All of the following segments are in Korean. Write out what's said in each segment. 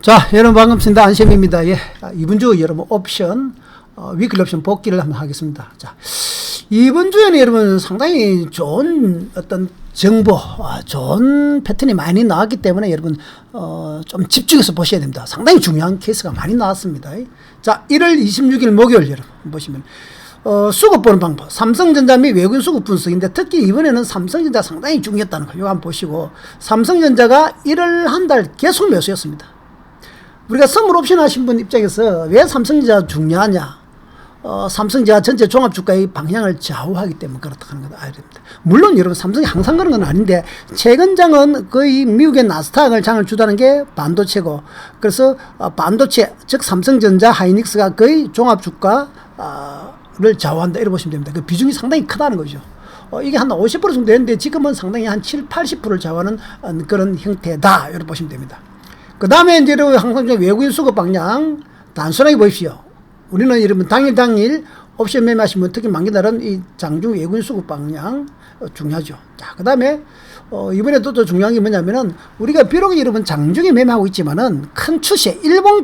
자, 여러분 반갑습니다. 안시엠입니다. 예, 이번 주 여러분 옵션, 위클리 옵션 복귀를 한번 하겠습니다. 자, 이번 주에는 여러분 상당히 좋은 어떤 정보, 좋은 패턴이 많이 나왔기 때문에 여러분, 좀 집중해서 보셔야 됩니다. 상당히 중요한 케이스가 많이 나왔습니다. 자, 1월 26일 목요일 여러분 보시면, 수급 보는 방법, 삼성전자 및 외국인 수급 분석인데 특히 이번에는 삼성전자 상당히 중요했다는 거, 이거 한번 보시고, 삼성전자가 1월 한 달 계속 매수였습니다. 우리가 선물 옵션 하신 분 입장에서 왜 삼성전자가 중요하냐? 삼성전자 전체 종합주가의 방향을 좌우하기 때문에 그렇다 하는 걸 알아야 됩니다. 물론 여러분 삼성이 항상 그런 건 아닌데 최근 장은 거의 미국의 나스닥을 장을 주도하는 게 반도체고, 그래서 반도체 즉 삼성전자 하이닉스가 거의 종합주가를 좌우한다 이렇게 보시면 됩니다. 그 비중이 상당히 크다는 거죠. 이게 한 50% 정도 되는데 지금은 상당히 한 7, 80%를 좌우하는 그런 형태다 이렇게 보시면 됩니다. 그 다음에 이제 항상 외국인 수급 방향 단순하게 보십시오. 우리는 여러분 당일 옵션 매매하시면 특히 만기날은 이 장중 외국인 수급 방향 중요하죠. 자, 그 다음에 이번에 또 중요한 게 뭐냐면은 우리가 비록 여러분 장중에 매매하고 있지만은 큰 추세, 일봉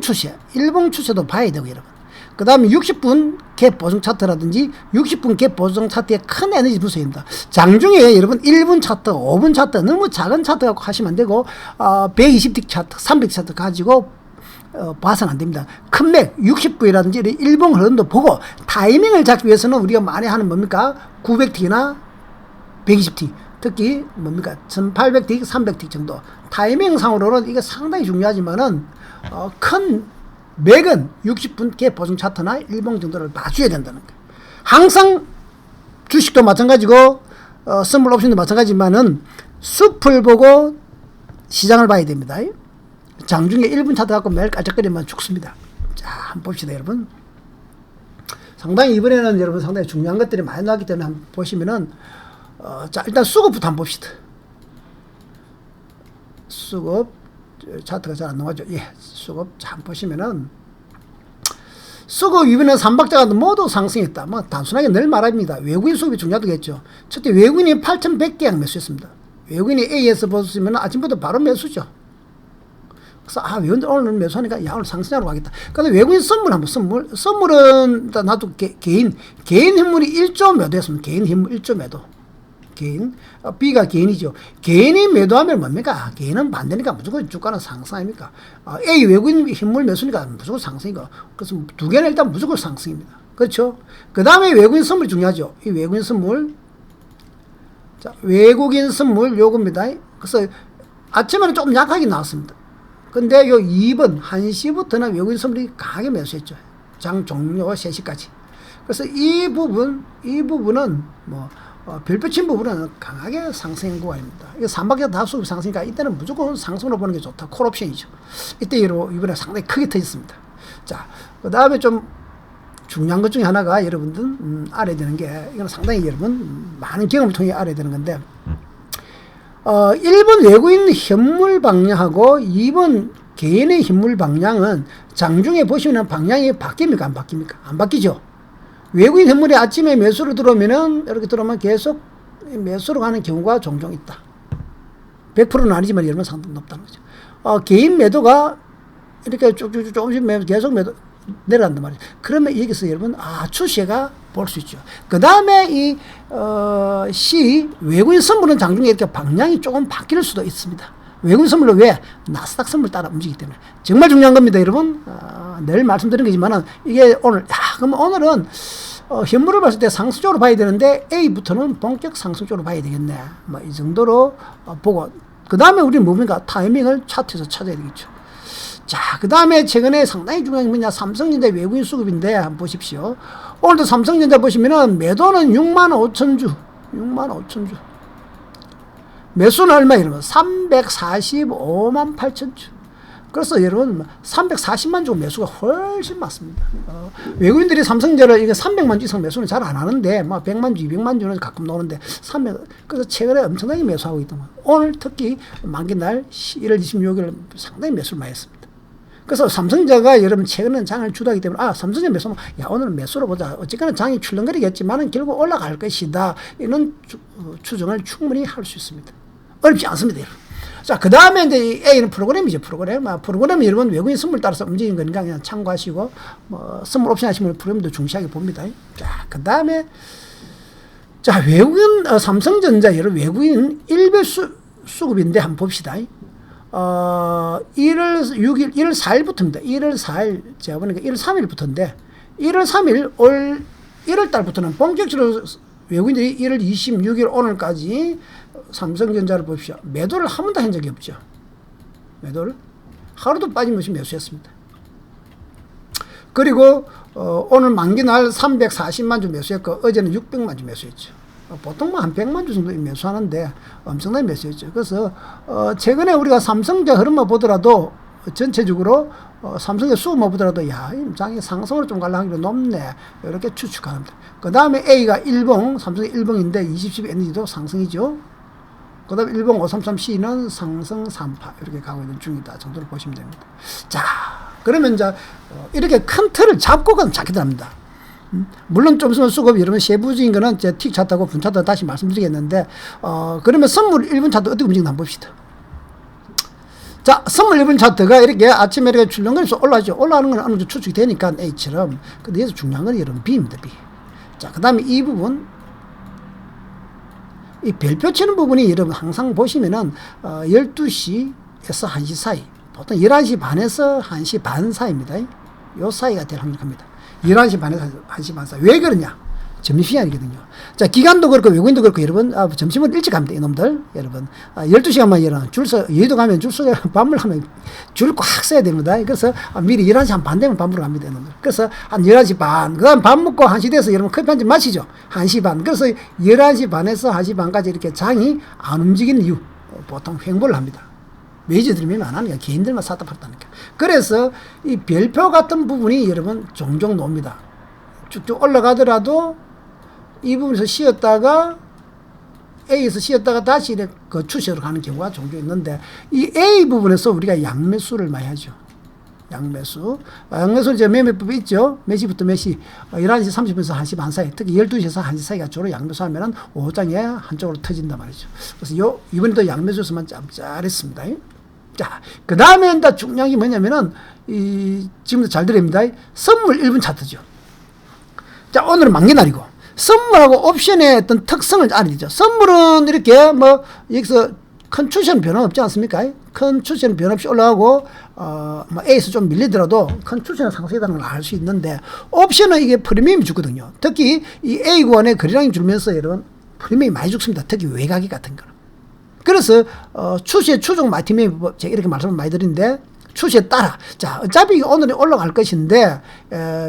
추세도 봐야 되고 여러분. 그 다음에 60분 갭 보정 차트라든지 60분 갭 보정 차트에 큰 에너지 분석입니다. 장중에 여러분 1분 차트, 5분 차트 너무 작은 차트 갖고 하시면 안 되고 120틱 차트, 300 차트 가지고 봐서는 안 됩니다. 큰 맥 60분이라든지 일봉 흐름도 보고 타이밍을 잡기 위해서는 우리가 많이 하는 뭡니까? 900틱이나 120틱, 특히 뭡니까? 1800틱, 300틱 정도 타이밍상으로는 이게 상당히 중요하지만은 큰 맥은 60분 갭 보정 차트나 일봉 정도를 봐줘야 된다는 거예요. 항상 주식도 마찬가지고 선물 옵션도 마찬가지지만은 숲을 보고 시장을 봐야 됩니다. 장중에 1분 차트 갖고 매일 깔짝거리면 죽습니다. 자, 한번 봅시다 여러분. 상당히 이번에는 여러분 상당히 중요한 것들이 많이 나왔기 때문에 한번 보시면은 자, 일단 수급부터 한번 봅시다. 수급 차트가 잘 안 나오죠. 예, 수급 잘 보시면은 수급 이번에 3박자가 모두 상승했다. 뭐 단순하게 늘 말합니다. 외국인 수급이 중요하겠죠. 첫째 외국인이 8,100개약 매수했습니다. 외국인이 A에서 보시면 아침부터 바로 매수죠. 그래서 외국인들 오늘 매수하니까 야 오늘 상승하러 가겠다. 근데 외국인 선물 한번 선물은 나도 개인 현물이 1조 매도했습니다. 개인 현물 1조 매도. 개인, B가 개인이죠. 개인이 매도하면 뭡니까? 개인은 반대니까 무조건 주가는 상승 아닙니까? A 외국인 현물 매수니까 무조건 상승이고, 그래서 두 개는 일단 무조건 상승입니다. 그렇죠? 그 다음에 외국인 선물이 중요하죠. 이 외국인 선물. 자, 외국인 선물 요겁니다. 그래서 아침에는 조금 약하게 나왔습니다. 근데 요 2번, 1시부터는 외국인 선물이 강하게 매수했죠. 장 종료 3시까지. 그래서 이 부분은 뭐, 별표친 부분은 강하게 상승한 구간입니다. 이거 3박자 다 수급 상승이니까 이때는 무조건 상승으로 보는 게 좋다. 콜옵션이죠. 이때 이번에 상당히 크게 터졌습니다. 자, 그 다음에 좀 중요한 것 중에 하나가 여러분들 알아야 되는 게, 이건 상당히 여러분 많은 경험을 통해 알아야 되는 건데, 1번 외국인 현물 방향하고 2번 개인의 현물 방향은 장중에 보시면 방향이 바뀝니까? 안 바뀝니까? 안 바뀌죠. 외국인 현물이 아침에 매수로 들어오면은 이렇게 들어오면 계속 매수로 가는 경우가 종종 있다. 100%는 아니지만 여러분 상당히 높다는 거죠. 개인 매도가 이렇게 조금씩 계속 매도 내려간단 말이죠. 그러면 여기서 여러분 추세가 볼 수 있죠. 그 다음에 이 C 외국인 선물은 장중에 이렇게 방향이 조금 바뀔 수도 있습니다. 외국인 선물로 왜? 나스닥 선물 따라 움직이기 때문에. 정말 중요한 겁니다, 여러분. 늘 말씀드린 거지만은, 이게 오늘, 그럼 오늘은, 현물을 봤을 때 상승적으로 봐야 되는데, A부터는 본격 상승적으로 봐야 되겠네. 뭐, 이 정도로 보고, 그 다음에 우리는 뭡니까? 타이밍을 차트에서 찾아야 되겠죠. 자, 그 다음에 최근에 상당히 중요한 게 뭐냐? 삼성전자 외국인 수급인데, 한번 보십시오. 오늘도 삼성전자 보시면은, 매도는 65,000주. 65,000주. 매수는 얼마 이러면 345만 8천주. 그래서 여러분 340만 주 매수가 훨씬 많습니다. 외국인들이 삼성전자를 이게 300만 주 이상 매수는 잘 안 하는데 막 100만 주, 200만 주는 가끔 나오는데 300. 그래서 최근에 엄청나게 매수하고 있더만. 오늘 특히 만기날 1월 26일 상당히 매수를 많이 했습니다. 그래서 삼성전자가 여러분 최근은 장을 주도하기 때문에 삼성전자 매수하면 오늘은 매수로 보자. 어쨌거나 장이 출렁거리겠지만은 결국 올라갈 것이다. 이런 추정을 충분히 할 수 있습니다. 어렵지 않습니다, 여러분. 자, 그 다음에 이제 이 A는 프로그램이죠, 프로그램. 프로그램이 여러분 외국인 선물 따라서 움직이는 거니까 그냥 참고하시고, 선물 옵션 하시면 프로그램도 중시하게 봅니다. 자, 그 다음에, 자, 외국인, 삼성전자, 여러분, 외국인 일별 수급인데 한번 봅시다. 1월 6일, 1월 4일부터입니다. 1월 4일, 제가 보니까 1월 3일부터인데, 1월 3일, 올 1월 달부터는 본격적으로 외국인들이 1월 26일 오늘까지 삼성전자를 봅시다. 매도를 한 번도 한 적이 없죠. 매도를 하루도 빠짐없이 매수했습니다. 그리고 오늘 만기날 340만 주 매수했고 어제는 600만 주 매수했죠. 보통 한 100만 주 정도 매수하는데 엄청나게 매수했죠. 그래서 최근에 우리가 삼성전자 흐름만 보더라도 전체적으로 삼성의 수급만 보더라도 야, 이 장이 상승으로 좀 갈 확률이 높네, 이렇게 추측합니다. 그 다음에 A가 일봉, 삼성의 일봉인데 2010 에너지도 상승이죠. 그 다음에 일봉 533C는 상승 3파 이렇게 가고 있는 중이다 정도로 보시면 됩니다. 자, 그러면 이제 이렇게 큰 틀을 잡고 가면 잡게 됩니다. 물론 좀 있으면 수급 여러분 세부적인 거는 제 틱 차트하고 분 차트 다시 말씀드리겠는데, 그러면 선물 1분 차트 어떻게 움직이나 한번 봅시다. 자, 선물 1분 차트가 이렇게 아침에 이렇게 출렁거리면서 올라가죠. 올라가는 건 어느 정도 추측이 되니까 A처럼. 근데 여기서 중요한 건 여러분 B입니다, B. 자, 그 다음에 이 부분, 이 별표 치는 부분이 여러분 항상 보시면은 12시에서 1시 사이, 보통 11시 반에서 1시 반 사이입니다. 요 사이가 될 확률이 큽니다. 11시 반에서 1시 반 사이. 왜 그러냐? 점심시간이거든요. 자, 기간도 그렇고 외국인도 그렇고 여러분, 점심은 일찍 갑니다, 이놈들. 여러분, 12시간만 일어나 줄 서, 여의도 가면 줄 서야 밥물 하면 줄 꽉 서야 됩니다. 그래서 미리 11시 한 반 되면 밥 먹으러 갑니다, 이놈들. 그래서 한 11시 반, 그 다음 밥 먹고 1시 돼서 여러분 커피 한 잔 마시죠. 1시 반. 그래서 11시 반에서 1시 반까지 이렇게 장이 안 움직이는 이유, 보통 횡보를 합니다. 메이저들이 매매 안 하니까 개인들만 샀다 팔다니까. 그래서 이 별표 같은 부분이 여러분 종종 놉니다. 쭉쭉 올라가더라도 이 부분에서 쉬었다가 A에서 쉬었다가 다시 이렇게 그 추세로 가는 경우가 종종 있는데, 이 A 부분에서 우리가 양매수를 많이 하죠. 양매수. 양매수 이제 매매법이 있죠. 몇 시부터 몇 시? 11시 30분에서 1시 반 사이, 특히 12시에서 1시 사이가 주로 양매수하면은 오후장에 한쪽으로 터진단 말이죠. 그래서 이번에도 양매수에서만 짭짤했습니다. 자, 그 다음에 이제 중요한 게 뭐냐면은, 지금도 잘 들립니다. 선물 1분 차트죠. 자, 오늘은 만기날이고, 선물하고 옵션의 어떤 특성을 알아야 되죠. 선물은 이렇게 여기서 큰 추세는 변화 없지 않습니까? 큰 추세는 변화 없이 올라가고, A에서 좀 밀리더라도 큰 추세는 상승이라는 걸 알 수 있는데, 옵션은 이게 프리미엄이 주거든요. 특히 이 A 구간에 거래량이 줄면서 여러분, 프리미엄이 많이 죽습니다. 특히 외곽이 같은 거는. 그래서, 추세 추종 마티메 제가 이렇게 말씀을 많이 드리는데, 추세에 따라, 자, 어차피 오늘은 올라갈 것인데,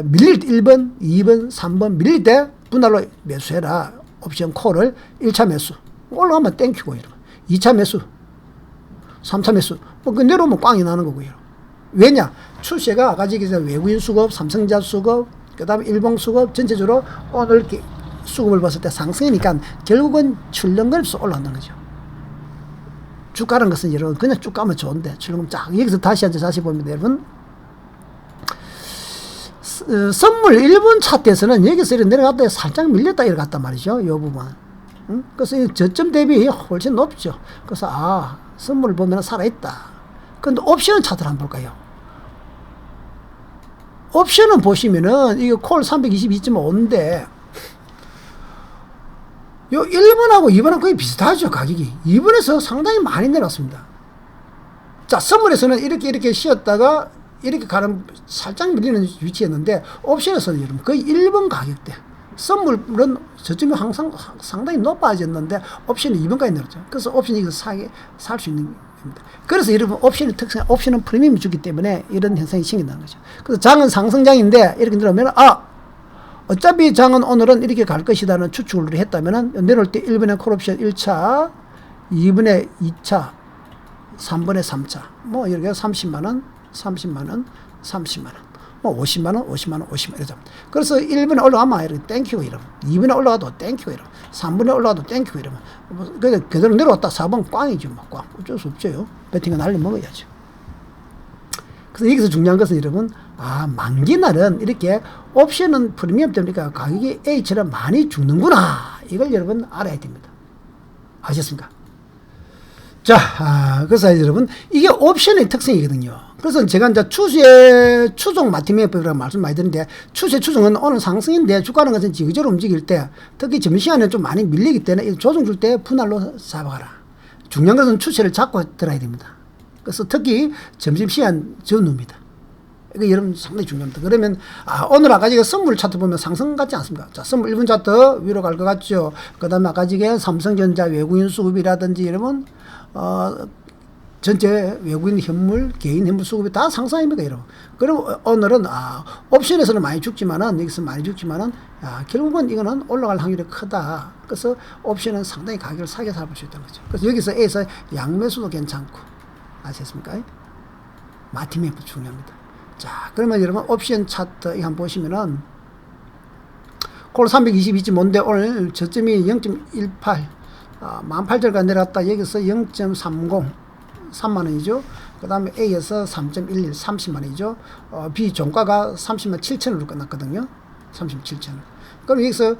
밀릴 때 1번, 2번, 3번, 밀릴 때 분할로 매수해라. 옵션 콜을 1차 매수. 올라가면 땡큐고, 이러면. 2차 매수. 3차 매수. 내려오면 꽝이 나는 거고요. 왜냐? 추세가 아까 얘기해서 외국인 수급, 삼성전자 수급, 그 다음에 일봉 수급, 전체적으로 오늘 수급을 봤을 때 상승이니까 결국은 출렁거리면서 올라간다는 거죠. 쭉 가는 것은 여러분 그냥 쭉 가면 좋은데 출렁 쫙 여기서 다시 보면 여러분 선물 1분 차트에서는 여기서 이렇게 내려갔다 살짝 밀렸다 이렇게 갔단 말이죠. 이 부분. 그래서 이 저점 대비 훨씬 높죠. 그래서 선물을 보면 살아있다. 근데 옵션 차트를 한번 볼까요? 옵션은 보시면은 이거 콜 322.5인데 요 1번하고 2번은 거의 비슷하죠, 가격이. 2번에서 상당히 많이 내려왔습니다. 자, 선물에서는 이렇게 쉬었다가 이렇게 가는 살짝 밀리는 위치였는데, 옵션에서는 여러분 거의 1번 가격대. 선물은 저점이 항상 상당히 높아졌는데, 옵션이 2번까지 내렸죠. 그래서 옵션이 이거 살 수 있는 겁니다. 그래서 여러분 옵션의 특성, 옵션은 프리미엄이 주기 때문에 이런 현상이 생긴다는 거죠. 그래서 장은 상승장인데, 이렇게 내려오면, 어차피 장은 오늘은 이렇게 갈 것이다는 추측을 했다면 내려올 때 1번에 콜옵션 1차, 2번에 2차, 3번에 3차, 이렇게 30만원, 30만원, 30만원, 50만원, 50만원, 50만원 이러죠. 그래서 1번에 올라가면 이렇게 땡큐고 이러면, 2번에 올라가도 땡큐고 이러면, 3번에 올라가도 땡큐고 이러면, 그대로 내려왔다 4번 꽝이죠. 꽝. 어쩔 수 없죠. 배팅은 날려 먹어야죠. 그래서 여기서 중요한 것은 여러분, 만기날은 이렇게 옵션은 프리미엄 때문에 가격이 A처럼 많이 죽는구나. 이걸 여러분 알아야 됩니다. 아셨습니까? 자, 그래서 여러분, 이게 옵션의 특성이거든요. 그래서 제가 이제 추종 마티메이법이라고 말씀 많이 드는데, 추세 추종은 오늘 상승인데, 주가는 것은 지그재그로 움직일 때, 특히 점심시간에 좀 많이 밀리기 때문에, 조정 줄 때 분할로 잡아가라. 중요한 것은 추세를 잡고 들어야 됩니다. 그래서 특히 점심시간 전후입니다. 이거 여러분 상당히 중요합니다. 그러면, 오늘 아까 지금 선물 차트 보면 상승 같지 않습니까? 자, 선물 1분 차트 위로 갈 것 같죠? 그 다음에 아까 지금 삼성전자 외국인 수급이라든지 여러분, 전체 외국인 현물, 개인 현물 수급이 다 상승입니다, 여러분. 그럼 오늘은, 옵션에서는 많이 죽지만은, 여기서 많이 죽지만은, 결국은 이거는 올라갈 확률이 크다. 그래서 옵션은 상당히 가격을 사게 잡을 수 있다는 거죠. 그래서 여기서 A에서 양매수도 괜찮고, 아시겠습니까? 마티메이프 중요합니다. 자, 그러면 여러분, 옵션 차트, 이거 한번 보시면은, 콜 322.5인데 오늘 저점이 0.18, 18,000원까지 내려왔다. 여기서 0.30, 3만원이죠. 그 다음에 A에서 3.11, 30만원이죠. B 종가가 30만 7천원으로 끝났거든요. 30만 7천원. 그럼 여기서,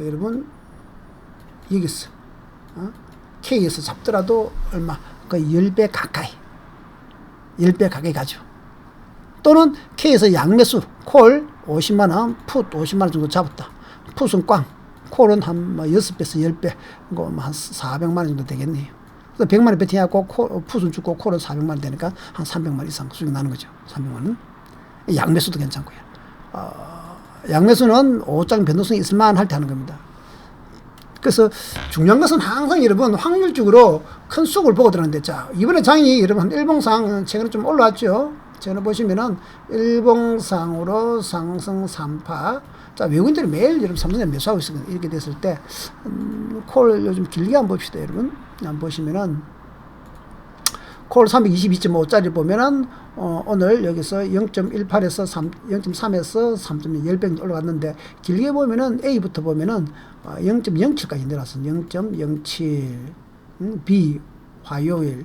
여러분, 여기서, K에서 잡더라도 얼마? 거의 10배 가까이. 10배 가까이 가죠. 또는 K에서 양매수, 콜 50만원, 풋 50만원 정도 잡았다. 풋은 꽝. 콜은 한 6배에서 10배, 한 400만원 정도 되겠네요. 그래서 100만원 베팅하고 풋은 죽고 콜은 400만원 되니까 한 300만원 이상 수익 나는 거죠. 300만원. 양매수도 괜찮고요. 양매수는 5장 변동성이 있을만 할 때 하는 겁니다. 그래서 중요한 것은 항상 여러분 확률적으로 큰 수급을 보고 들었는데, 자, 이번에 장이 여러분 한 일봉상 최근에 좀 올라왔죠. 최근에 보시면은 일봉상으로 상승 3파. 자, 외국인들이 매일 여러분 삼성전자 매수하고 있거든요. 이렇게 됐을 때, 콜 요즘 길게 한번 봅시다, 여러분. 한번 보시면은, 콜 322.5짜리 보면은, 오늘 여기서 0.18에서 0.3에서 3.0, 10배 올라갔는데, 길게 보면은, A부터 보면은, 0.07까지 내려왔어요. 0.07. B, 화요일,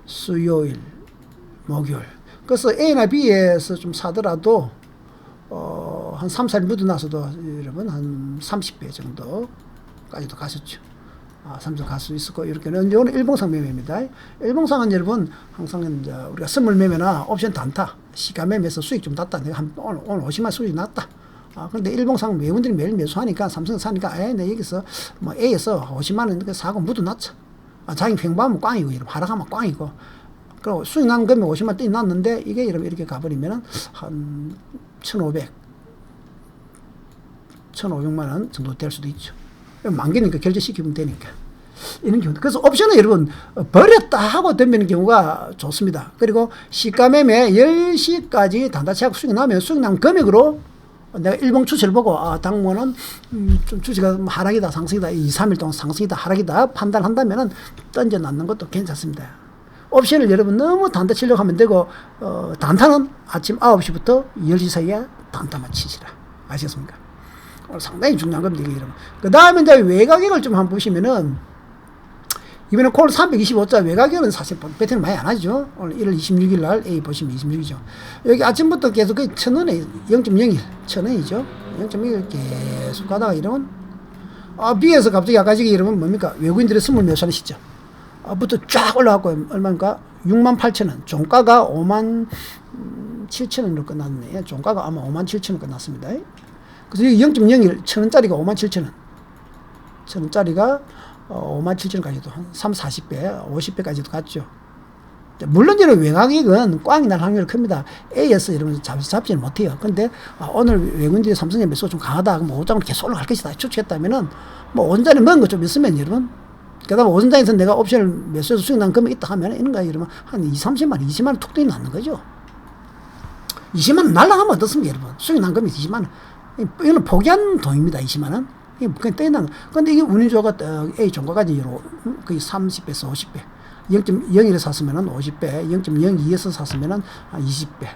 수요일, 목요일. 그래서 A나 B에서 좀 사더라도, 한 3, 4일 묻어나서도 여러분 한 30배 정도까지도 가셨죠. 30배 갈 수 있었고, 이렇게는 이거는 일봉상 매매입니다. 일봉상은 여러분 항상 이제 우리가 선물 매매나 옵션 단타, 시가 매매에서 수익 좀 났다. 내가 오늘 50만 수익 났다. 그런데 일봉상 매분들이 매일 매수하니까 삼성 사니까, 내 여기서 뭐 A에서 50만 원 사고 묻어놨죠. 자기 횡보하면 꽝이고, 이러면 하락하면 꽝이고. 그리고 수익 난 금액 50만 떼 났는데, 이게 이렇게 가버리면은 한 1,500, 1,500만 원 정도 될 수도 있죠. 만기니까 결제시키면 되니까. 이런 경우. 그래서 옵션은 여러분, 버렸다 하고 덤비는 경우가 좋습니다. 그리고 시가 매매 10시까지 단타치하고 수익 나면 수익 난 금액으로 내가 일봉 추세를 보고, 당분은 좀 추세가 하락이다, 상승이다, 2, 3일 동안 상승이다, 하락이다 판단한다면은 던져 놨는 것도 괜찮습니다. 옵션을 여러분 너무 단타 치려고 하면 되고, 단타는 아침 9시부터 10시 사이에 단타만 치시라. 아시겠습니까? 상당히 중요한 겁니다, 여러분. 그 다음에 이제 외가격을 좀 한번 보시면은, 이번에 콜 325자 외가격은 사실 배팅을 많이 안 하죠. 오늘 1월 26일 날 A 보시면 26이죠. 여기 아침부터 계속 거의 1,000원에 0.01, 1,000원이죠. 0.1 계속 가다가 이러면, B에서 갑자기 아까 지금 이러면 뭡니까? 외국인들의 선물 매수하는 시점. 부터 쫙 올라갔고, 얼마입니까? 68,000원. 종가가 57,000원으로 끝났네요. 종가가 아마 57,000원 끝났습니다. 그래서 여기 0.01, 1,000원짜리가 57,000원. 1,000원짜리가 57,000원까지도 한 3, 40배, 50배까지도 갔죠. 물론 이런 외곽익은 꽝이 날 확률이 큽니다. A에서 여러분 잡지는 못해요. 근데 오늘 외국인들이 삼성전자 매수가 좀 강하다. 그럼 5장으로 계속 올라갈 것이다. 추측했다면은, 뭐 원전에 먹은 거 좀 있으면 여러분, 그 다음에 오전장에서 내가 옵션을 매수해서 수익 난 금액이 있다 하면, 이런가 이러면 한 2, 30만, 20만 원 툭 뛰어 나는 거죠. 20만 원 날라가면 어떻습니까, 여러분? 수익 난 금액이 20만 원. 이거는 포기한 돈입니다, 20만 원. 이게 그냥 떼어난 거. 근데 이게 운이조가 A 종가까지 거의 30배에서 50배. 0.01에 샀으면은 50배, 0.02에서 샀으면은 20배.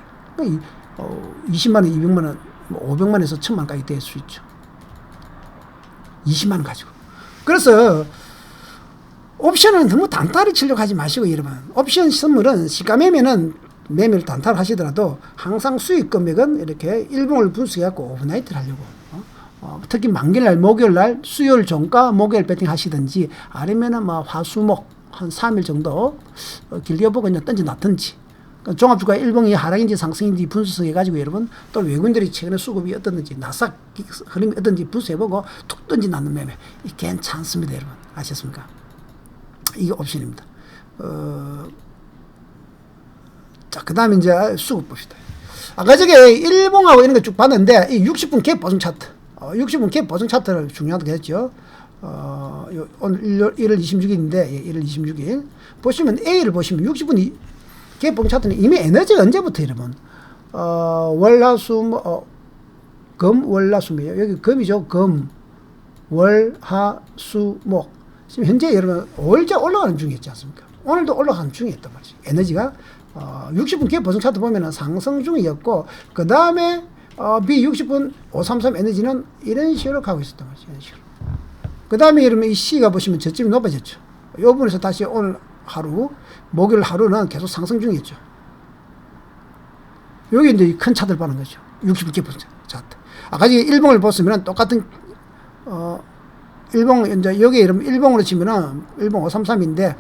20만 원, 200만 원, 500만 원에서 1000만 원까지 될 수 있죠. 20만 원 가지고. 그래서 옵션은 너무 단타를 치려고 하지 마시고, 여러분. 옵션 선물은 시가 매매는 매매를 단타를 하시더라도 항상 수익 금액은 이렇게 일봉을 분석해갖고 오버나이트를 하려고. 특히 만기날, 목요일날, 수요일 종가, 목요일 배팅 하시든지, 아니면은 화수목, 한 3일 정도 길게 보고 그냥 던져놨든지, 그러니까 종합주가 일봉이 하락인지 상승인지 분석해가지고 여러분, 또 외국인들이 최근에 수급이 어떻든지 나삭 흐름이 어떤지 분석해보고 툭 던져놨는 매매 괜찮습니다 여러분. 아셨습니까? 이게 옵션입니다. 자, 그 다음에 이제 수급 봅시다. 아까 저게 일봉하고 이런 거 쭉 봤는데, 이 60분 갭 보정 차트, 60분 갭 보정 차트를 중요하다고 했죠. 오늘 1월 26일인데, 1월 26일. 보시면 A를 보시면 60분 갭 보정 차트는 이미 에너지가 언제부터 여러분, 금, 월, 화, 수입니다. 여기 금이죠. 금, 월, 화, 수, 목. 지금 현재 여러분 5일째 올라가는 중이었지 않습니까? 오늘도 올라가는 중이었단 말이죠. 에너지가 60분 갭 보정 차트 보면은 상승 중이었고, 그 다음에 B60분 533 에너지는 이런 식으로 가고 있었단 말이죠. 이런 식으로. 그 다음에 여러분 이 C가 보시면 저점이 높아졌죠. 이 부분에서 다시 오늘 하루, 목요일 하루는 계속 상승 중이었죠. 여기 이제 큰 차들 보는 거죠. 60분 갭 보정 차트. 아까 일봉을 보시면 똑같은 일봉, 이제 여기 여러분 일봉으로 치면은 일봉 533인데,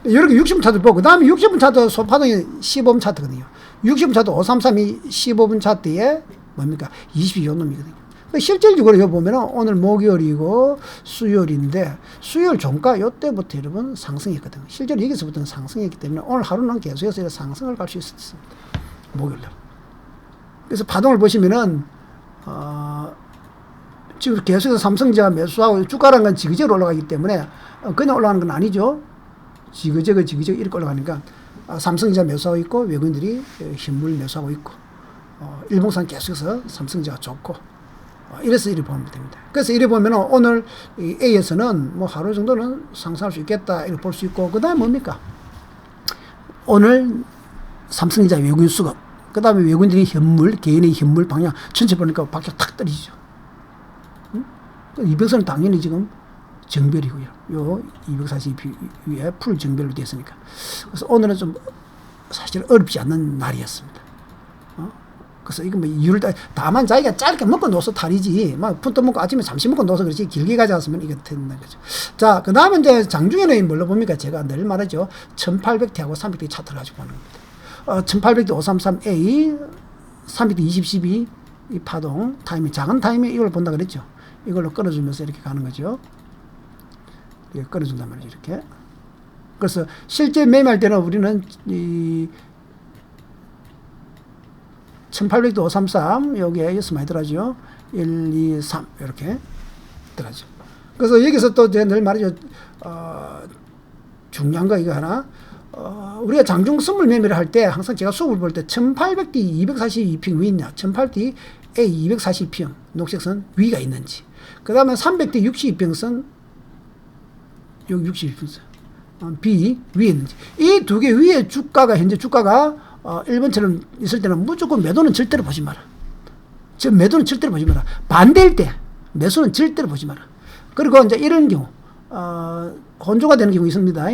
이렇게 60분 차트 보고, 그 다음에 60분 차트 소파동이 15분 차트거든요. 60분 차트 533이 15분 차트에 뭡니까? 22요 놈이거든요. 실질적으로 여기 보면은 오늘 목요일이고 수요일인데, 수요일 종가 요때부터 여러분 상승했거든요. 실제로 여기서부터는 상승했기 때문에 오늘 하루는 계속해서 상승을 갈 수 있었습니다. 목요일날. 그래서 파동을 보시면은, 지금 계속해서 삼성전자 매수하고 주가라는 건 지그재그로 올라가기 때문에 그냥 올라가는 건 아니죠. 지그재그 이렇게 올라가니까 삼성전자 매수하고 있고, 외국인들이 현물 매수하고 있고, 일봉상 계속해서 삼성전자가 좋고, 이래서 이렇게 보면 됩니다. 그래서 이래 보면 오늘 A에서는 뭐 하루 정도는 상승할 수 있겠다 이렇게 볼 수 있고, 그 다음에 뭡니까? 오늘 삼성전자 외국인 수급, 그 다음에 외국인들이 현물, 개인의 현물 방향 전체 보니까 밖에 탁 떨어지죠. 이백선은 당연히 지금 정별이고요. 요 240 위에 풀 정별로 됐으니까. 그래서 오늘은 좀 사실 어렵지 않는 날이었습니다. 그래서 이거 뭐 이유를 다만 자기가 짧게 먹고 넣어서 탈이지, 막 푼도 먹고 아침에 잠시 먹고 넣어서 그렇지 길게 가지 않으면 이게 되는 거죠. 자, 그 다음에 이제 장중에는 뭘로 봅니까? 제가 늘 말하죠. 1800T하고 300T 차트를 가지고 보는 겁니다. 1800T 533A, 300T 2012 이 파동 타이밍, 작은 타이밍 이걸 본다 그랬죠. 이걸로 끌어주면서 이렇게 가는 거죠. 이렇게 끌어준단 말이죠. 이렇게. 그래서 실제 매매할 때는 우리는 이 1800도 533 여기에 여기서 많이 들어가죠. 1, 2, 3 이렇게 들어가죠. 그래서 여기서 또 제가 늘 말이죠. 중요한 거 이거 하나. 우리가 장중 선물 매매를 할 때 항상 제가 수업을 볼 때 1800D 242평 위 있냐, 1800D A 242평 녹색선 위가 있는지, 그 다음에 300D 62평선 여기 62평선 B 위에 있는지, 이 두 개 위에 주가가 현재 주가가 1번처럼 있을 때는 무조건 매도는 절대로 보지 마라. 지금 매도는 절대로 보지 마라. 반대일 때 매수는 절대로 보지 마라. 그리고 이제 이런 경우 혼조가 되는 경우 있습니다.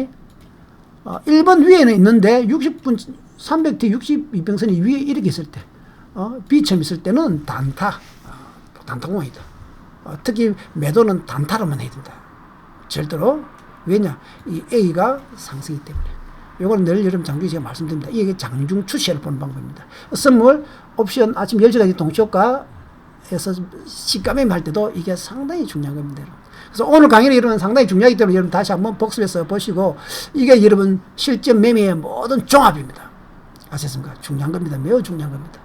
1번 위에는 있는데 60분 300T 62평선이 위에 이렇게 있을 때, B처럼 있을 때는 단타공이다. 특히 매도는 단타로만 해야 된다. 절대로. 왜냐? 이 A가 상승이기 때문에. 요거는 늘 여러분 장중에 제가 말씀드립니다. 이게 장중 추세를 보는 방법입니다. 선물, 옵션 아침 10시까지 동시효과에서 시가매매 할 때도 이게 상당히 중요한 겁니다. 그래서 오늘 강의는 여러분 상당히 중요하기 때문에 여러분 다시 한번 복습해서 보시고, 이게 여러분 실전 매매의 모든 종합입니다. 아셨습니까? 중요한 겁니다. 매우 중요한 겁니다.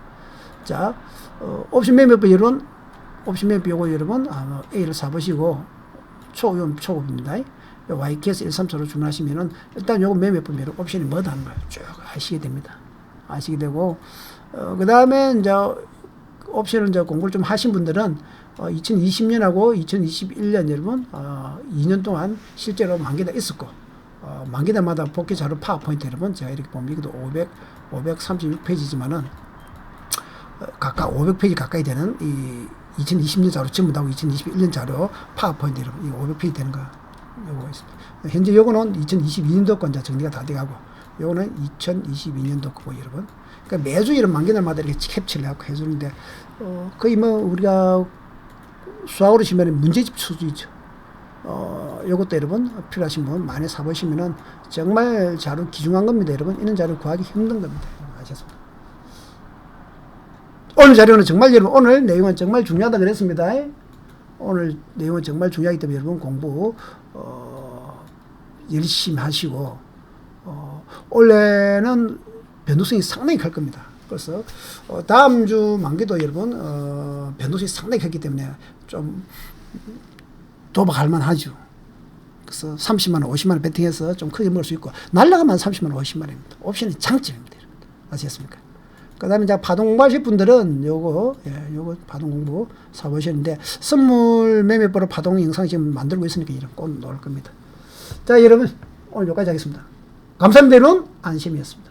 자, 옵션 매매법 여러분, 옵션 매매법 요거 여러분 A를 사보시고, 초급입니다. YKS 134로 주문하시면은 일단 요거 매매법 여러분 옵션이 뭐다 하는 거예요. 쭉 아시게 됩니다. 아시게 되고, 그 다음에 이제 옵션을 이제 공부를 좀 하신 분들은 2020년하고 2021년 여러분 2년 동안 실제로 만기가 있었고, 만기들마다 복귀 자료 파워포인트 여러분 제가 이렇게 보면 이것도 536페이지지만은 각각 500페이지 가까이 되는 이 2020년 자료 전부 다 2021년 자료 파워포인트 여러분 이 500페이지 되는 거 요거 있습니다. 현재 요거는 2022년도 건 정리가 다 돼가고, 요거는 2022년도 거고 여러분. 그러니까 매주 이런 만기날마다 이렇게 캡처를 해갖고 해주는데, 거의 뭐 우리가 수학으로 치면 문제집 수준이죠. 요것도 여러분 필요하신 분 많이 사보시면은 정말 자료 귀중한 겁니다. 여러분 이런 자료 구하기 힘든 겁니다. 아셨습니까? 오늘 자료는 정말 여러분 오늘 내용은 정말 중요하다 그랬습니다. 오늘 내용은 정말 중요하기 때문에 여러분 공부 열심히 하시고 원래는 변동성이 상당히 클 겁니다. 그래서 다음 주 만기도 여러분 변동성이 상당히 크기 때문에 좀 도박할 만하죠. 그래서 30만 원, 50만 원 베팅해서 좀 크게 먹을 수 있고 날라가면 30만 원, 50만 원입니다. 옵션이 장점입니다. 아시겠습니까? 그 다음에 이제 파동 공부하실 분들은 요거 파동 공부 사보시는데 선물 매매보로 파동 영상 지금 만들고 있으니까 이런 꼭 넣을 겁니다. 자, 여러분 오늘 여기까지 하겠습니다. 감사합니다. 여러분 안심이었습니다.